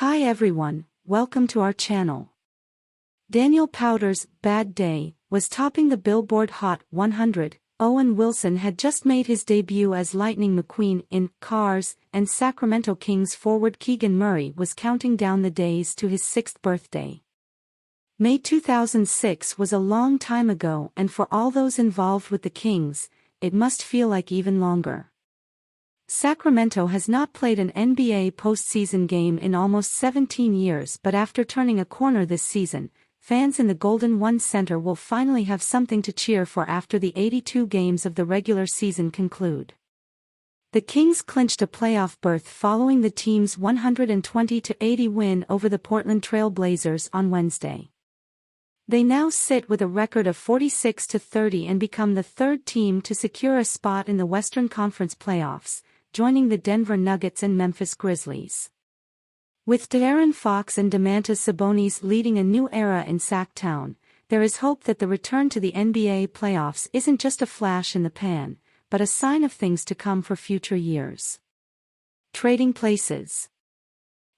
Hi everyone, welcome to our channel. Daniel Powter's Bad Day was topping the Billboard Hot 100. Owen Wilson had just made his debut as Lightning McQueen in Cars, and Sacramento Kings forward Keegan Murray was counting down the days to his 6th birthday. May 2006 was a long time ago, and for all those involved with the Kings, it must feel like even longer. Sacramento has not played an NBA postseason game in almost 17 years, but after turning a corner this season, fans in the Golden One Center will finally have something to cheer for after the 82 games of the regular season conclude. The Kings clinched a playoff berth following the team's 120-80 win over the Portland Trail Blazers on Wednesday. They now sit with a record of 46-30 and become the third team to secure a spot in the Western Conference playoffs, joining the Denver Nuggets and Memphis Grizzlies. With De'Aaron Fox and Domantas Sabonis leading a new era in Sac-Town, there is hope that the return to the NBA playoffs isn't just a flash in the pan, but a sign of things to come for future years. Trading places.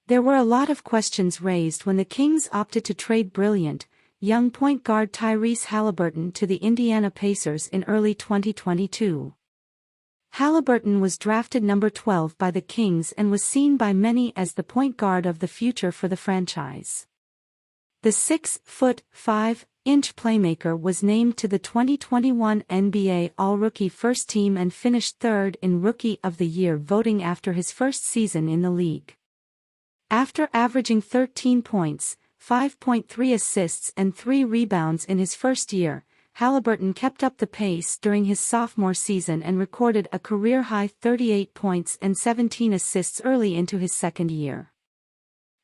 There were a lot of questions raised when the Kings opted to trade brilliant, young point guard Tyrese Haliburton to the Indiana Pacers in early 2022. Haliburton was drafted number 12 by the Kings and was seen by many as the point guard of the future for the franchise. The 6'5" playmaker was named to the 2021 NBA All-Rookie First Team and finished third in Rookie of the Year voting after his first season in the league. After averaging 13 points, 5.3 assists and 3 rebounds in his first year, Haliburton kept up the pace during his sophomore season and recorded a career-high 38 points and 17 assists early into his second year.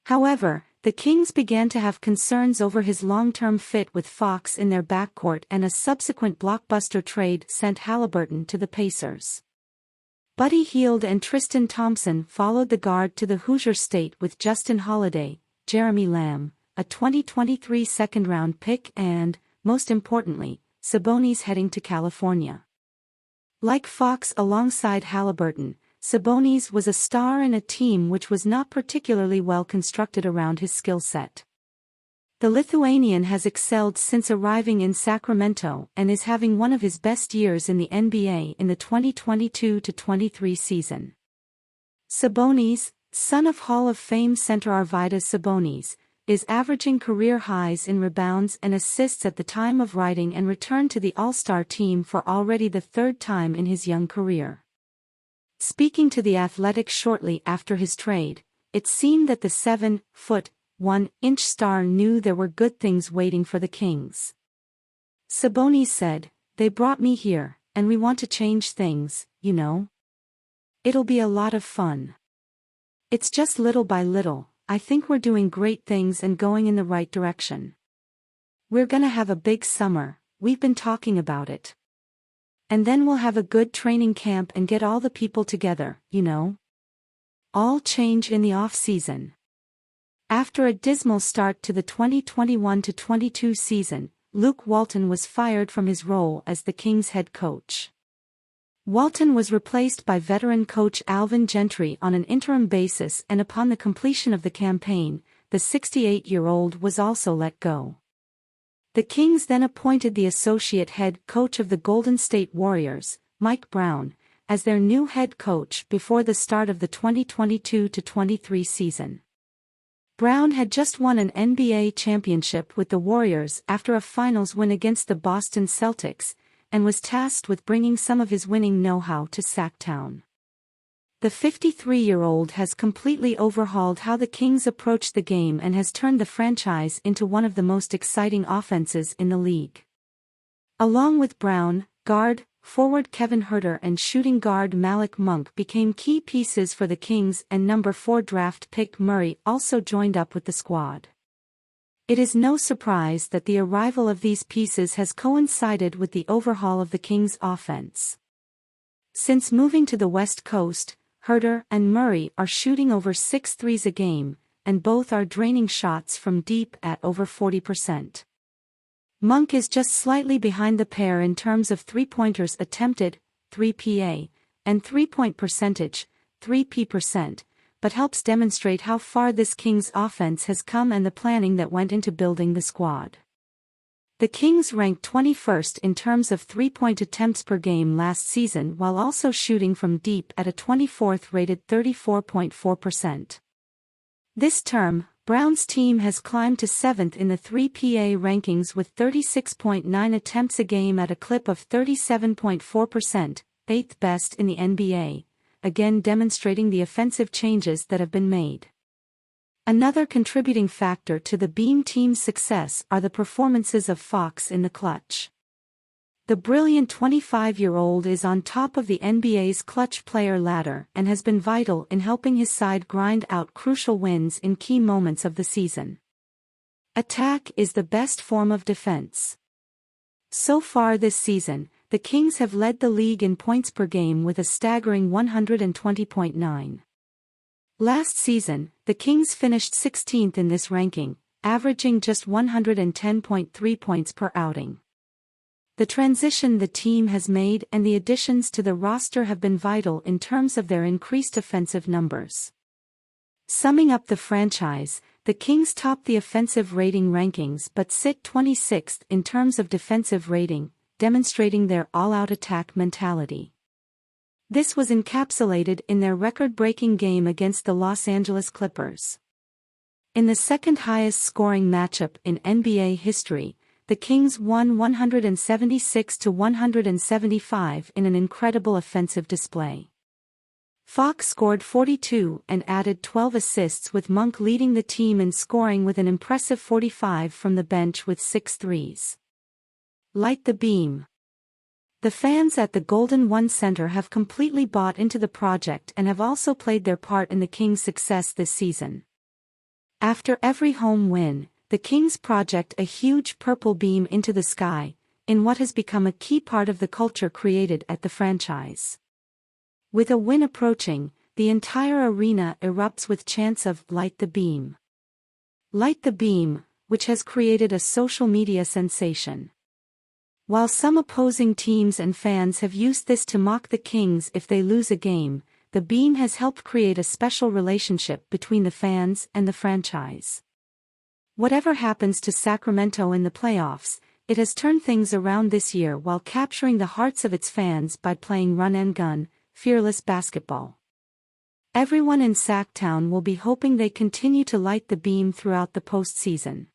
However, the Kings began to have concerns over his long-term fit with Fox in their backcourt, and a subsequent blockbuster trade sent Haliburton to the Pacers. Buddy Hield and Tristan Thompson followed the guard to the Hoosier State with Justin Holiday, Jeremy Lamb, a 2023 second-round pick, and, most importantly, Sabonis heading to California. Like Fox alongside Haliburton, Sabonis was a star in a team which was not particularly well constructed around his skill set. The Lithuanian has excelled since arriving in Sacramento and is having one of his best years in the NBA in the 2022-23 season. Sabonis, son of Hall of Fame center Arvydas Sabonis, is averaging career highs in rebounds and assists at the time of writing and returned to the All-Star team for already the third time in his young career. Speaking to The Athletic shortly after his trade, it seemed that the 7'1" star knew there were good things waiting for the Kings. Sabonis said, "They brought me here, and we want to change things, you know? It'll be a lot of fun. It's just little by little. I think we're doing great things and going in the right direction. We're gonna have a big summer, we've been talking about it. And then we'll have a good training camp and get all the people together, you know? All change in the off-season." After a dismal start to the 2021-22 season, Luke Walton was fired from his role as the Kings head coach. Walton was replaced by veteran coach Alvin Gentry on an interim basis, and upon the completion of the campaign, the 68-year-old was also let go. The Kings then appointed the associate head coach of the Golden State Warriors, Mike Brown, as their new head coach before the start of the 2022-23 season. Brown had just won an NBA championship with the Warriors after a finals win against the Boston Celtics, and was tasked with bringing some of his winning know-how to Sac-Town. The 53-year-old has completely overhauled how the Kings approach the game and has turned the franchise into one of the most exciting offenses in the league. Along with Brown, guard, forward Kevin Huerter and shooting guard Malik Monk became key pieces for the Kings, and number 4 draft pick Murray also joined up with the squad. It is no surprise that the arrival of these pieces has coincided with the overhaul of the Kings' offense. Since moving to the West Coast, Huerter and Murray are shooting over 6 threes a game, and both are draining shots from deep at over 40%. Monk is just slightly behind the pair in terms of three-pointers attempted, 3 PA, and three-point percentage, 3P%, but helps demonstrate how far this Kings offense has come and the planning that went into building the squad. The Kings ranked 21st in terms of three-point attempts per game last season while also shooting from deep at a 24th rated 34.4%. This term, Brown's team has climbed to 7th in the 3PA rankings with 36.9 attempts a game at a clip of 37.4%, 8th best in the NBA, again demonstrating the offensive changes that have been made. Another contributing factor to the Beam team's success are the performances of Fox in the clutch. The brilliant 25-year-old is on top of the NBA's clutch player ladder and has been vital in helping his side grind out crucial wins in key moments of the season. Attack is the best form of defense. So far this season, the Kings have led the league in points per game with a staggering 120.9. Last season, the Kings finished 16th in this ranking, averaging just 110.3 points per outing. The transition the team has made and the additions to the roster have been vital in terms of their increased offensive numbers. Summing up the franchise, the Kings top the offensive rating rankings but sit 26th in terms of defensive rating, demonstrating their all-out attack mentality. This was encapsulated in their record-breaking game against the Los Angeles Clippers. In the second highest scoring matchup in NBA history, the Kings won 176-175 in an incredible offensive display. Fox scored 42 and added 12 assists, with Monk leading the team in scoring with an impressive 45 from the bench with 6 threes. Light the beam. The fans at the Golden One Center have completely bought into the project and have also played their part in the Kings' success this season. After every home win, the Kings project a huge purple beam into the sky, in what has become a key part of the culture created at the franchise. With a win approaching, the entire arena erupts with chants of "Light the Beam." Light the Beam, which has created a social media sensation. While some opposing teams and fans have used this to mock the Kings if they lose a game, the beam has helped create a special relationship between the fans and the franchise. Whatever happens to Sacramento in the playoffs, it has turned things around this year while capturing the hearts of its fans by playing run-and-gun, fearless basketball. Everyone in Sacktown will be hoping they continue to light the beam throughout the postseason.